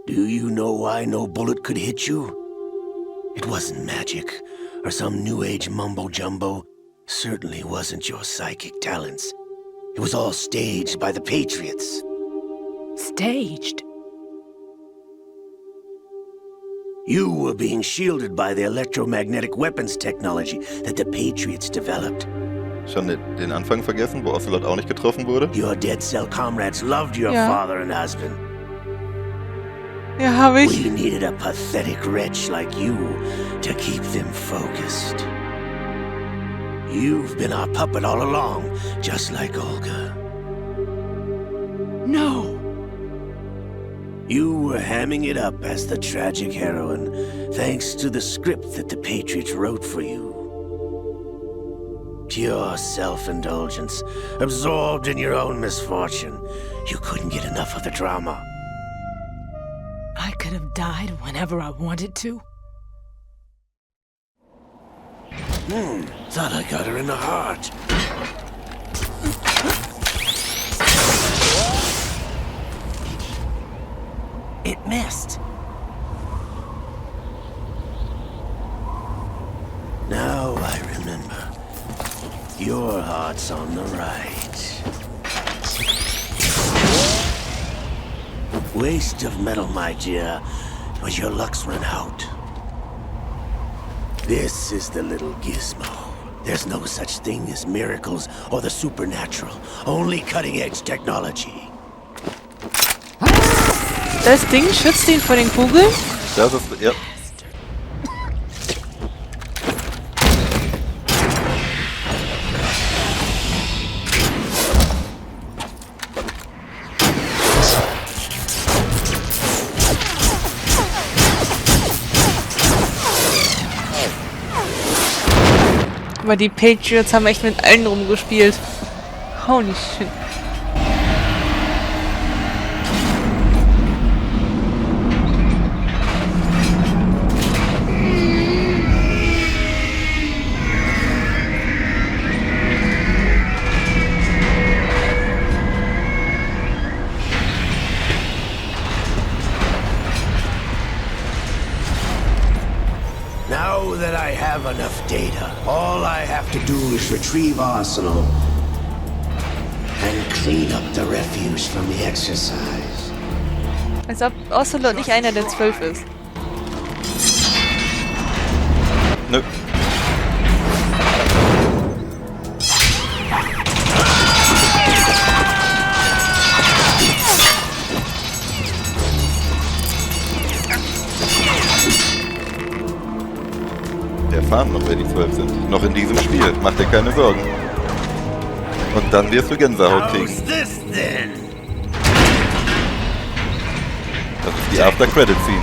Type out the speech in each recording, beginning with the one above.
Do you know why no bullet could hit you? It wasn't magic or some new age mumbo-jumbo. Certainly wasn't your psychic talents. It was all staged by the Patriots. Staged? You were being shielded by the electromagnetic weapons technology that the Patriots developed. Schon den Anfang vergessen, wo Ocelot auch nicht getroffen wurde? Your dead cell comrades loved your Ja. father and husband. Ja, habe ich. We needed a pathetic wretch like you to keep them focused. You've been our puppet all along, just like Olga. No. You were hamming it up as the tragic heroine, thanks to the script that the Patriots wrote for you. Pure self-indulgence, absorbed in your own misfortune. You couldn't get enough of the drama. I could have died whenever I wanted to. Thought I got her in the heart. It missed. Now I remember. Your heart's on the right. Waste of metal, my dear, but your luck's run out. This is the little gizmo. There's no such thing as miracles or the supernatural. Only cutting-edge technology. Das Ding schützt ihn vor den Kugeln? Das ist, ja. Aber die Patriots haben echt mit allen rumgespielt. Holy shit. Now that I have enough data, all I have to do is retrieve Arsenal and clean up the refuse from the exercise. Als ob Ocelot nicht einer der 12 ist. Nö. Wir erfahren noch, wer die 12 sind. Noch in diesem Spiel. Mach dir keine Sorgen. Und dann wirst du Gänsehaut kriegen. How's this then? Das ist die After-Credit-Scene.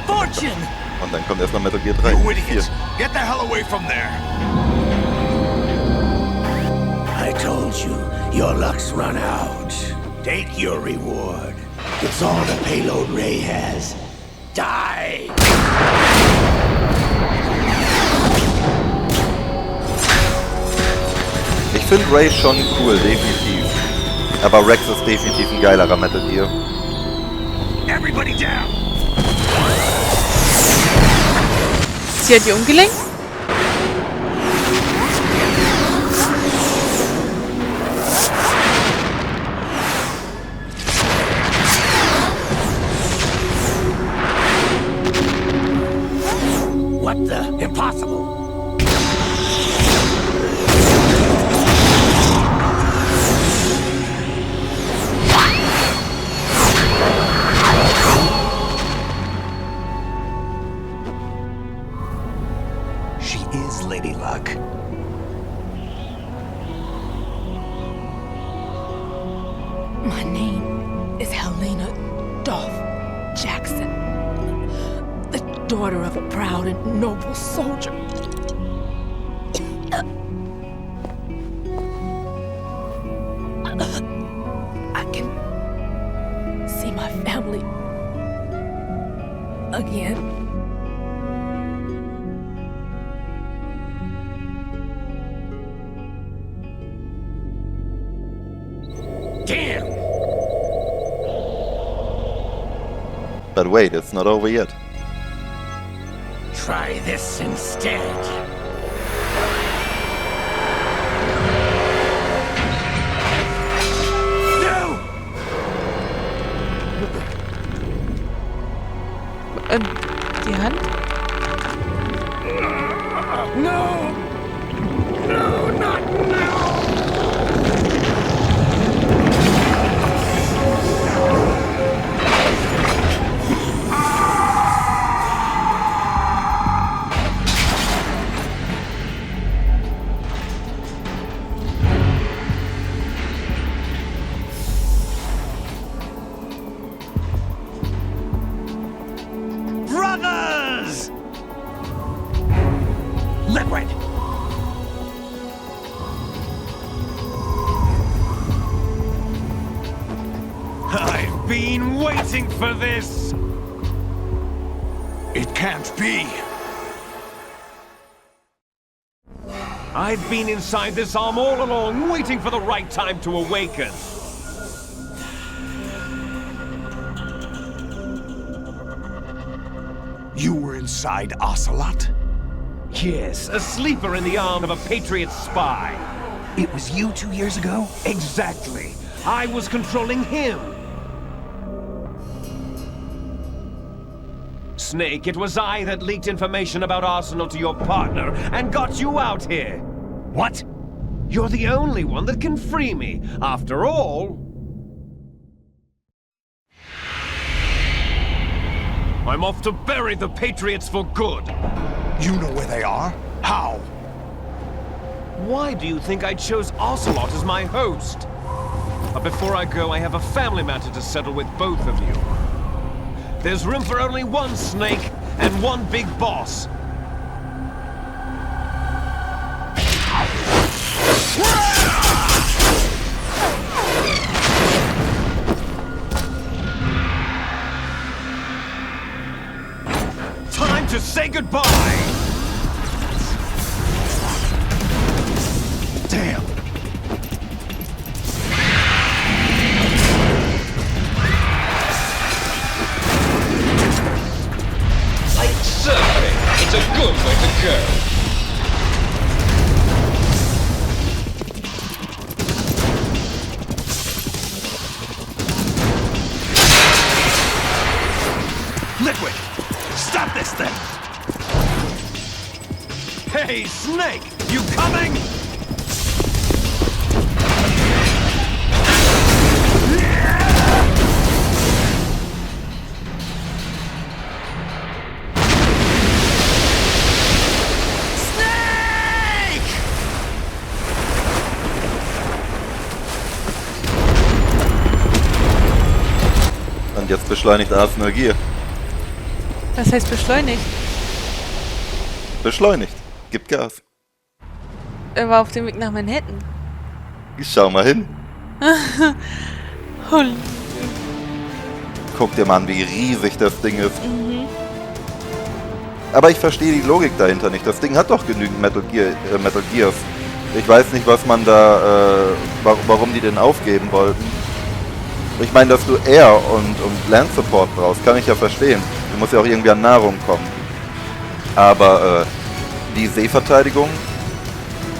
Fortune! Und dann kommt erstmal Metal Gear 3. You 4. idiots! Get the hell away from there! I told you, your luck's run out. Take your reward. It's all the payload Ray has. Die! Ich finde Ray schon cool, definitiv. Aber Rex ist definitiv ein geilerer Metal Gear. Everybody down! Sie hat die umgelenkt? What the? Impossible! She is Lady Luck. My name is Helena Dolph Jackson, the daughter of a proud and noble soldier. I can see my family again. But wait, it's not over yet. Try this instead. No! Die Hand? No! No, not now! Brothers! Liquid! I've been waiting for this! It can't be! I've been inside this arm all along, waiting for the right time to awaken. You were inside Ocelot? Yes, a sleeper in the arm of a Patriot spy. It was you 2 years ago? Exactly. I was controlling him. Snake, it was I that leaked information about Arsenal to your partner and got you out here. What? You're the only one that can free me. After all... I'm off to bury the Patriots for good. You know where they are? How? Why do you think I chose Ocelot as my host? But before I go, I have a family matter to settle with both of you. There's room for only one Snake and one big boss. Time to say goodbye! Damn! Like surfing, it's a good way to go. Liquid! Stop this thing! Hey, Snake! You coming? Und jetzt beschleunigt Arsenal Gear. Das heißt beschleunigt. Beschleunigt. Gib Gas. Er war auf dem Weg nach Manhattan. Schau mal hin. Holy. Guck dir mal an, wie riesig das Ding ist. Aber ich verstehe die Logik dahinter nicht. Das Ding hat doch genügend Metal Gears. Ich weiß nicht, was man da, warum die den aufgeben wollten. Ich meine, dass du Air und Land Support brauchst, kann ich ja verstehen. Du musst ja auch irgendwie an Nahrung kommen. Aber die Seeverteidigung,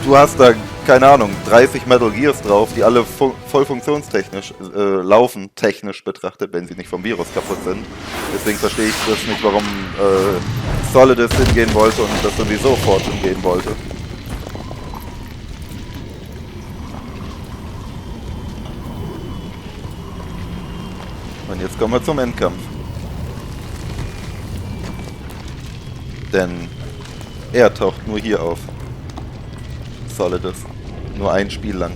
du hast da, keine Ahnung, 30 Metal Gears drauf, die alle voll funktionstechnisch laufen, technisch betrachtet, wenn sie nicht vom Virus kaputt sind. Deswegen verstehe ich das nicht, warum Solid hingehen wollte und das sowieso Fortune gehen wollte. Und jetzt kommen wir zum Endkampf. Denn er taucht nur hier auf. Solidus. Nur ein Spiel lang.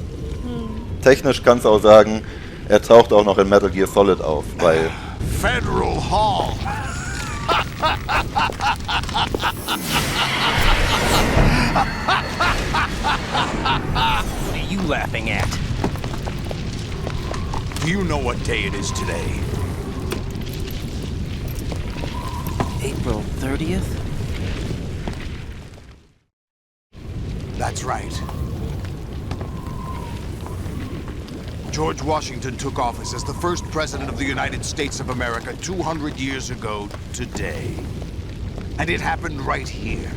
Technisch kannst du auch sagen, er taucht auch noch in Metal Gear Solid auf, weil... Federal Hall! What are you laughing at? Do you know what day it is today? April 30th? That's right. George Washington took office as the first president of the United States of America 200 years ago today. And it happened right here.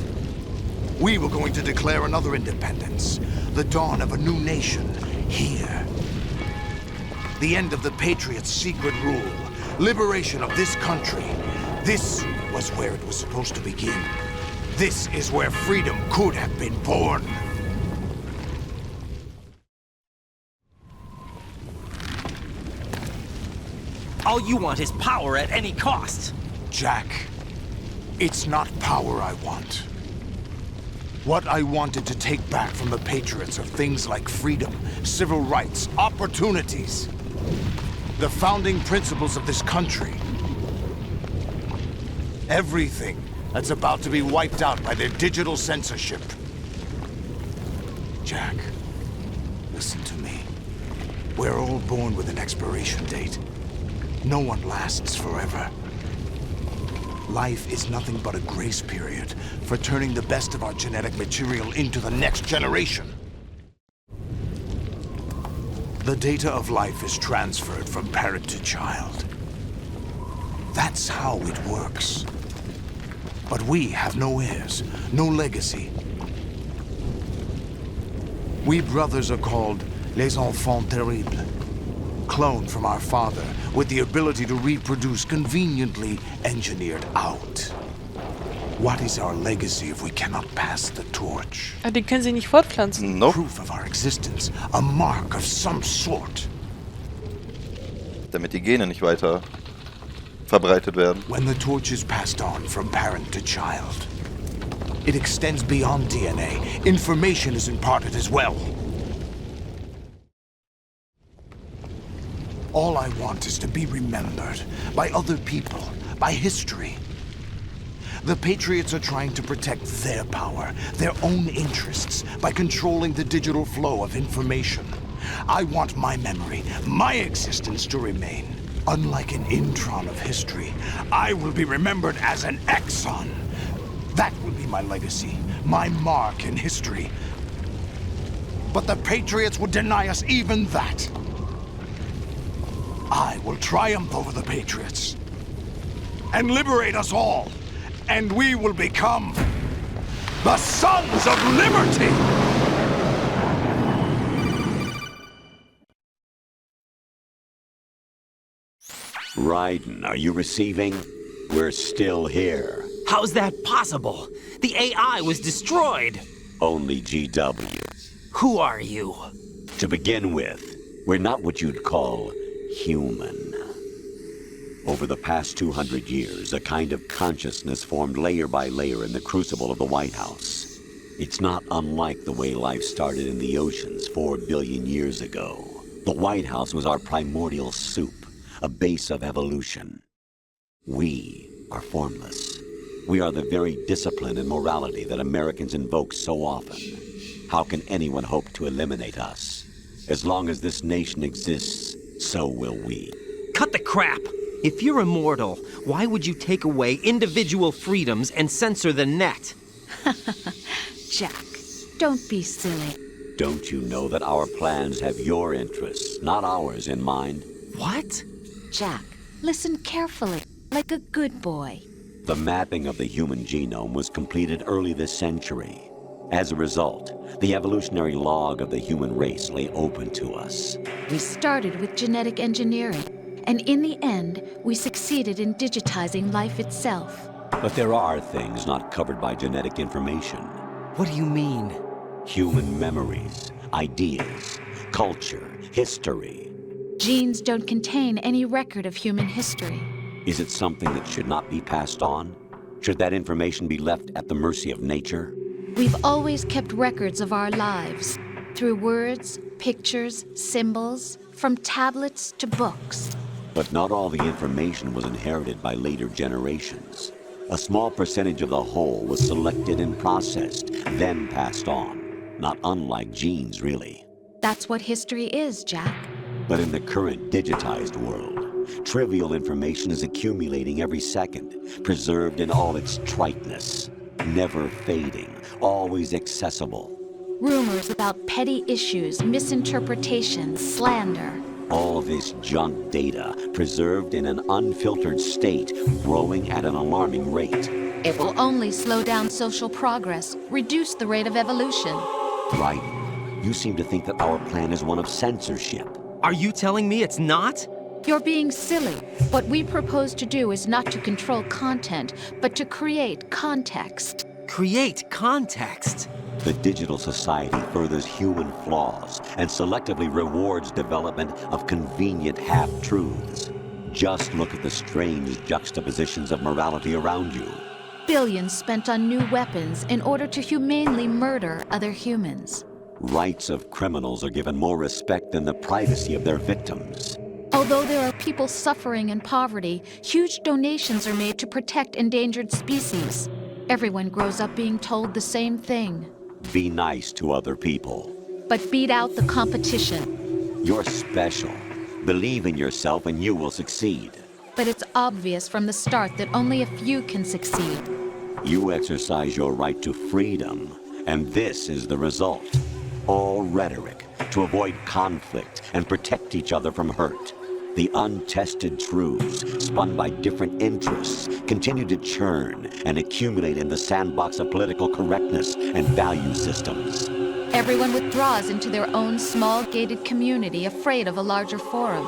We were going to declare another independence, the dawn of a new nation, here. The end of the Patriots' secret rule, liberation of this country. This was where it was supposed to begin. This is where freedom could have been born. All you want is power at any cost. Jack, it's not power I want. What I wanted to take back from the Patriots are things like freedom, civil rights, opportunities. The founding principles of this country. Everything that's about to be wiped out by their digital censorship. Jack, listen to me. We're all born with an expiration date. No one lasts forever. Life is nothing but a grace period for turning the best of our genetic material into the next generation. The data of life is transferred from parent to child. That's how it works. But we have no heirs, no legacy. We brothers are called les enfants terribles. Cloned from our father, with the ability to reproduce conveniently engineered out. What is our legacy if we cannot pass the torch? Ah, den können sie nicht fortpflanzen. Nope. Proof of our existence, a mark of some sort. Damit die Gene nicht weiter verbreitet werden. When the torch is passed on from parent to child, it extends beyond DNA. Information is imparted as well. All I want is to be remembered by other people, by history. The Patriots are trying to protect their power, their own interests, by controlling the digital flow of information. I want my memory, my existence to remain. Unlike an intron of history, I will be remembered as an exon. That will be my legacy, my mark in history. But the Patriots would deny us even that. I will triumph over the Patriots and liberate us all, and we will become the Sons of Liberty! Raiden, are you receiving? We're still here. How's that possible? The AI was destroyed. Only GW. Who are you? To begin with, we're not what you'd call human. Over the past 200 years, a kind of consciousness formed layer by layer in the crucible of the White House. It's not unlike the way life started in the oceans 4 billion years ago. The White House was our primordial soup, a base of evolution. We are formless. We are the very discipline and morality that Americans invoke so often. How can anyone hope to eliminate us? As long as this nation exists, so will we. Cut the crap! If you're immortal, why would you take away individual freedoms and censor the net? Jack, don't be silly. Don't you know that our plans have your interests, not ours, in mind? What? Jack, listen carefully, like a good boy. The mapping of the human genome was completed early this century. As a result, the evolutionary log of the human race lay open to us. We started with genetic engineering, and in the end, we succeeded in digitizing life itself. But there are things not covered by genetic information. What do you mean? Human memories, ideas, culture, history. Genes don't contain any record of human history. Is it something that should not be passed on? Should that information be left at the mercy of nature? We've always kept records of our lives, through words, pictures, symbols, from tablets to books. But not all the information was inherited by later generations. A small percentage of the whole was selected and processed, then passed on. Not unlike genes, really. That's what history is, Jack. But in the current digitized world, trivial information is accumulating every second, preserved in all its triteness, never fading, always accessible. Rumors about petty issues, misinterpretations, slander. All this junk data, preserved in an unfiltered state, growing at an alarming rate. It will only slow down social progress, reduce the rate of evolution. Right. You seem to think that our plan is one of censorship. Are you telling me it's not? You're being silly. What we propose to do is not to control content, but to create context. Create context. The digital society furthers human flaws and selectively rewards development of convenient half-truths. Just look at the strange juxtapositions of morality around you. Billions spent on new weapons in order to humanely murder other humans. Rights of criminals are given more respect than the privacy of their victims. Although there are people suffering in poverty, huge donations are made to protect endangered species. Everyone grows up being told the same thing. Be nice to other people. But beat out the competition. You're special. Believe in yourself and you will succeed. But it's obvious from the start that only a few can succeed. You exercise your right to freedom, and this is the result. All rhetoric to avoid conflict and protect each other from hurt. The untested truths, spun by different interests, continue to churn and accumulate in the sandbox of political correctness and value systems. Everyone withdraws into their own small gated community, afraid of a larger forum.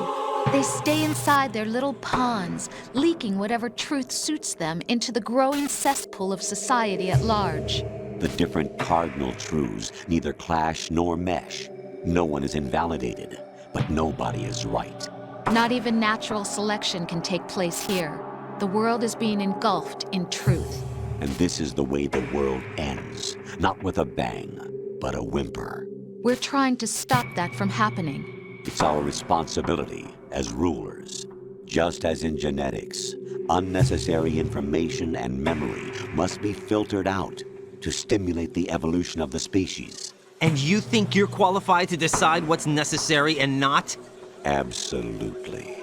They stay inside their little ponds, leaking whatever truth suits them into the growing cesspool of society at large. The different cardinal truths neither clash nor mesh. No one is invalidated, but nobody is right. Not even natural selection can take place here. The world is being engulfed in truth. And this is the way the world ends. Not with a bang, but a whimper. We're trying to stop that from happening. It's our responsibility as rulers. Just as in genetics, unnecessary information and memory must be filtered out to stimulate the evolution of the species. And you think you're qualified to decide what's necessary and not? Absolutely.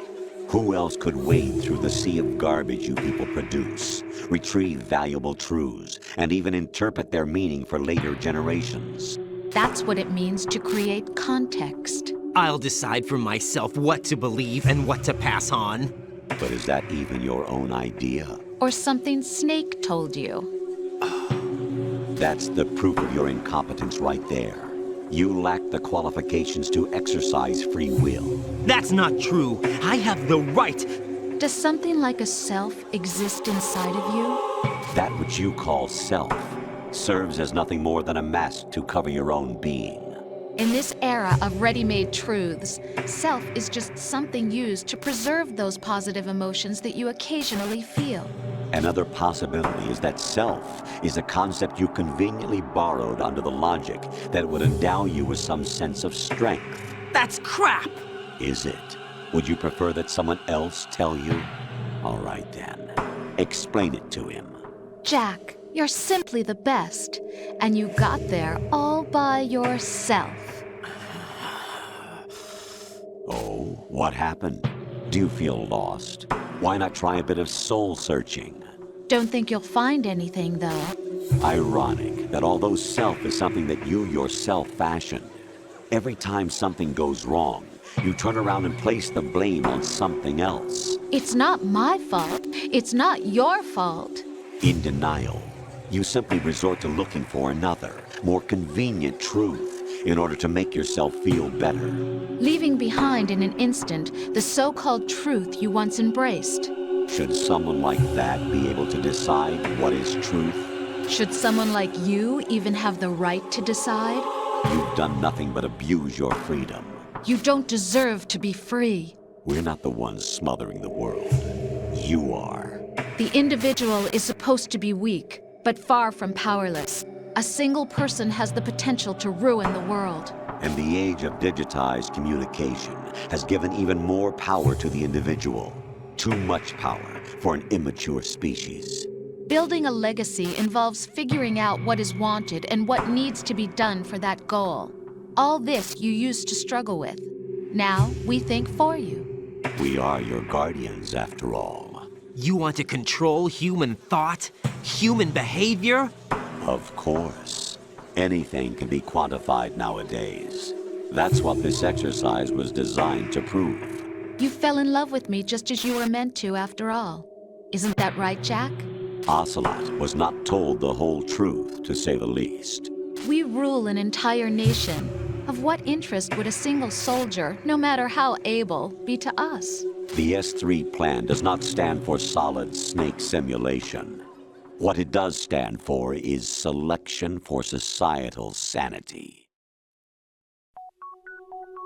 Who else could wade through the sea of garbage you people produce, retrieve valuable truths, and even interpret their meaning for later generations? That's what it means to create context. I'll decide for myself what to believe and what to pass on. But is that even your own idea? Or something Snake told you? That's the proof of your incompetence right there. You lack the qualifications to exercise free will. That's not true. I have the right. Does something like a self exist inside of you? That which you call self serves as nothing more than a mask to cover your own being. In this era of ready-made truths, self is just something used to preserve those positive emotions that you occasionally feel. Another possibility is that self is a concept you conveniently borrowed under the logic that would endow you with some sense of strength. That's crap! Is it? Would you prefer that someone else tell you? All right then. Explain it to him. Jack, you're simply the best, and you got there all by yourself. Oh, what happened? Do you feel lost? Why not try a bit of soul-searching? Don't think you'll find anything, though. Ironic that although self is something that you yourself fashioned, every time something goes wrong, you turn around and place the blame on something else. It's not my fault. It's not your fault. In denial, you simply resort to looking for another, more convenient truth in order to make yourself feel better. Leaving behind in an instant the so-called truth you once embraced. Should someone like that be able to decide what is truth? Should someone like you even have the right to decide? You've done nothing but abuse your freedom. You don't deserve to be free. We're not the ones smothering the world. You are. The individual is supposed to be weak, but far from powerless. A single person has the potential to ruin the world. And the age of digitized communication has given even more power to the individual. Too much power for an immature species. Building a legacy involves figuring out what is wanted and what needs to be done for that goal. All this you used to struggle with. Now we think for you. We are your guardians, after all. You want to control human thought? Human behavior? Of course. Anything can be quantified nowadays. That's what this exercise was designed to prove. You fell in love with me just as you were meant to, after all. Isn't that right, Jack? Ocelot was not told the whole truth, to say the least. We rule an entire nation. Of what interest would a single soldier, no matter how able, be to us? The S3 plan does not stand for solid snake simulation. What it does stand for is selection for societal sanity.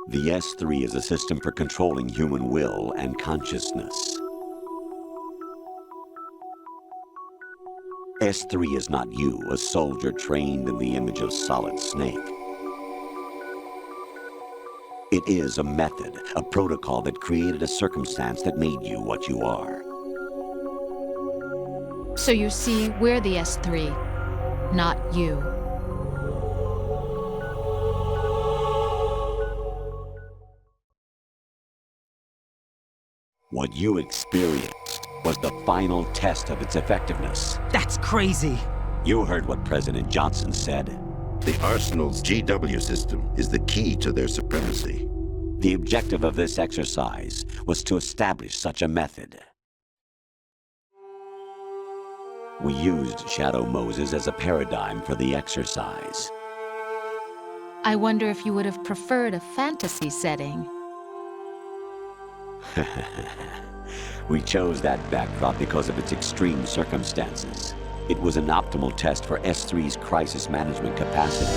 The S3 is a system for controlling human will and consciousness. S3 is not you, a soldier trained in the image of Solid Snake. It is a method, a protocol that created a circumstance that made you what you are. So you see, we're the S3, not you. What you experienced was the final test of its effectiveness. That's crazy. You heard what President Johnson said. The Arsenal's GW system is the key to their supremacy. The objective of this exercise was to establish such a method. We used Shadow Moses as a paradigm for the exercise. I wonder if you would have preferred a fantasy setting. We chose that backdrop because of its extreme circumstances. It was an optimal test for S3's crisis management capacity.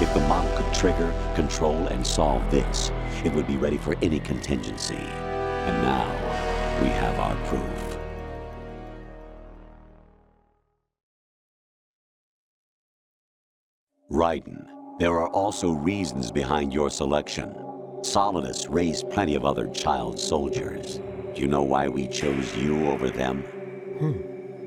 If the model could trigger, control, and solve this, it would be ready for any contingency. And now, we have our proof. Raiden, there are also reasons behind your selection. Solidus raised plenty of other child soldiers. Do you know why we chose you over them?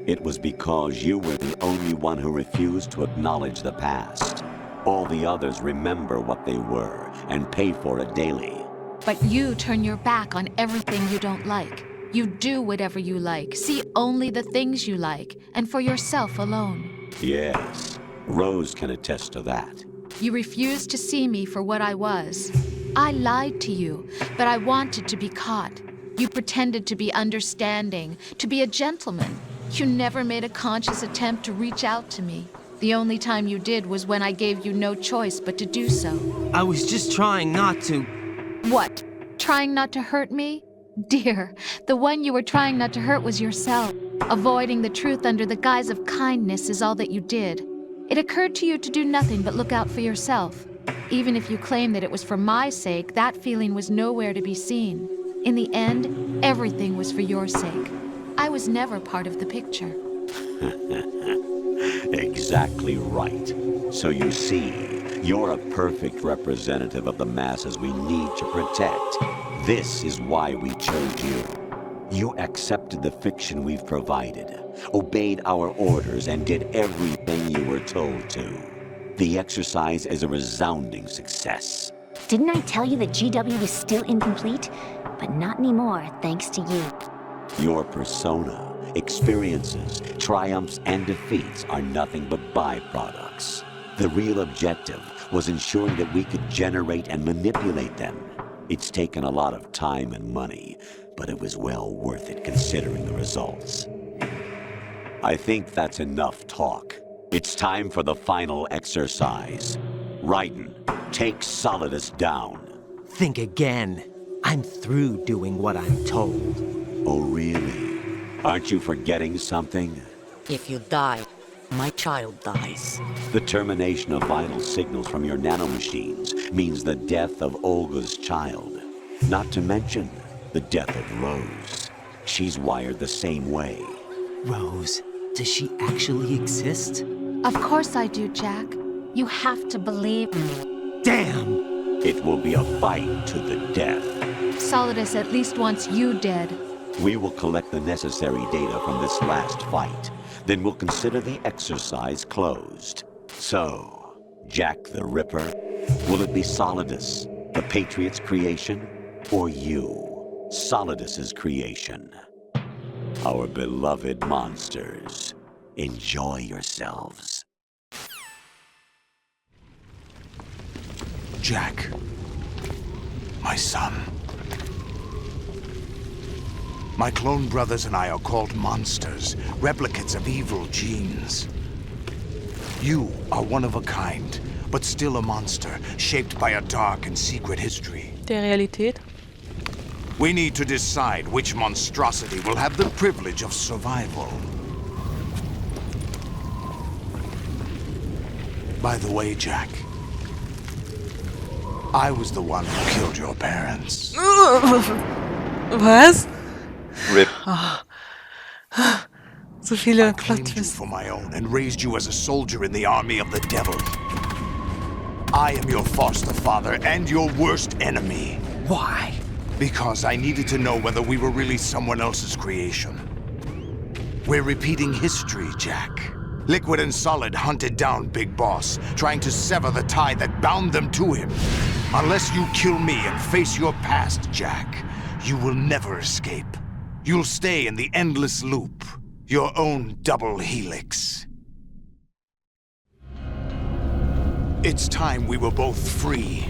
It was because you were the only one who refused to acknowledge the past. All the others remember what they were and pay for it daily. But you turn your back on everything you don't like. You do whatever you like, see only the things you like, and for yourself alone. Yes, Rose can attest to that. You refused to see me for what I was. I lied to you, but I wanted to be caught. You pretended to be understanding, to be a gentleman. You never made a conscious attempt to reach out to me. The only time you did was when I gave you no choice but to do so. I was just trying not to. What? Trying not to hurt me? Dear, the one you were trying not to hurt was yourself. Avoiding the truth under the guise of kindness is all that you did. It occurred to you to do nothing but look out for yourself. Even if you claim that it was for my sake, that feeling was nowhere to be seen. In the end, everything was for your sake. I was never part of the picture. Exactly right. So you see, you're a perfect representative of the masses we need to protect. This is why we chose you. You accepted the fiction we've provided, obeyed our orders, and did everything you were told to. The exercise is a resounding success. Didn't I tell you that GW was still incomplete? But not anymore, thanks to you. Your persona, experiences, triumphs, and defeats are nothing but byproducts. The real objective was ensuring that we could generate and manipulate them. It's taken a lot of time and money, but it was well worth it considering the results. I think that's enough talk. It's time for the final exercise. Raiden, take Solidus down. Think again. I'm through doing what I'm told. Oh, really? Aren't you forgetting something? If you die, my child dies. The termination of vital signals from your nanomachines means the death of Olga's child. Not to mention the death of Rose. She's wired the same way. Rose, does she actually exist? Of course I do, Jack. You have to believe me. Damn! It will be a fight to the death. Solidus at least wants you dead. We will collect the necessary data from this last fight. Then we'll consider the exercise closed. So, Jack the Ripper, will it be Solidus, the Patriot's creation, or you, Solidus's creation? Our beloved monsters, enjoy yourselves. Jack, my son. My clone brothers and I are called monsters, replicates of evil genes. You are one of a kind, but still a monster, shaped by a dark and secret history. Der Realität. We need to decide which monstrosity will have the privilege of survival. By the way, Jack, I was the one who killed your parents. Was? RIP. So viele I claimed you Plot-Twists. for my own and raised you as a soldier in the army of the devil. I am your foster father and your worst enemy. Why? Because I needed to know whether we were really someone else's creation. We're repeating history, Jack. Liquid and Solid hunted down Big Boss, trying to sever the tie that bound them to him. Unless you kill me and face your past, Jack, you will never escape. You'll stay in the endless loop, your own double helix. It's time we were both free.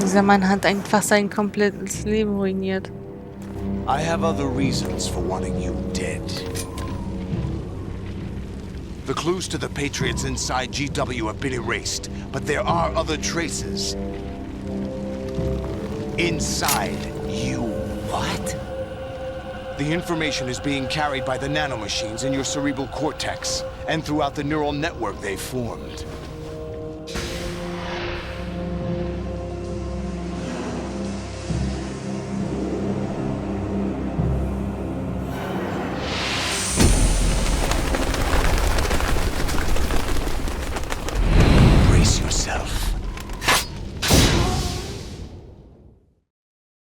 Dieser Mann hat einfach sein komplettes Leben ruiniert. I have other reasons for wanting you dead. The clues to the Patriots inside GW have been erased, but there are other traces. Inside you. What? The information is being carried by the nanomachines in your cerebral cortex, and throughout the neural network they formed.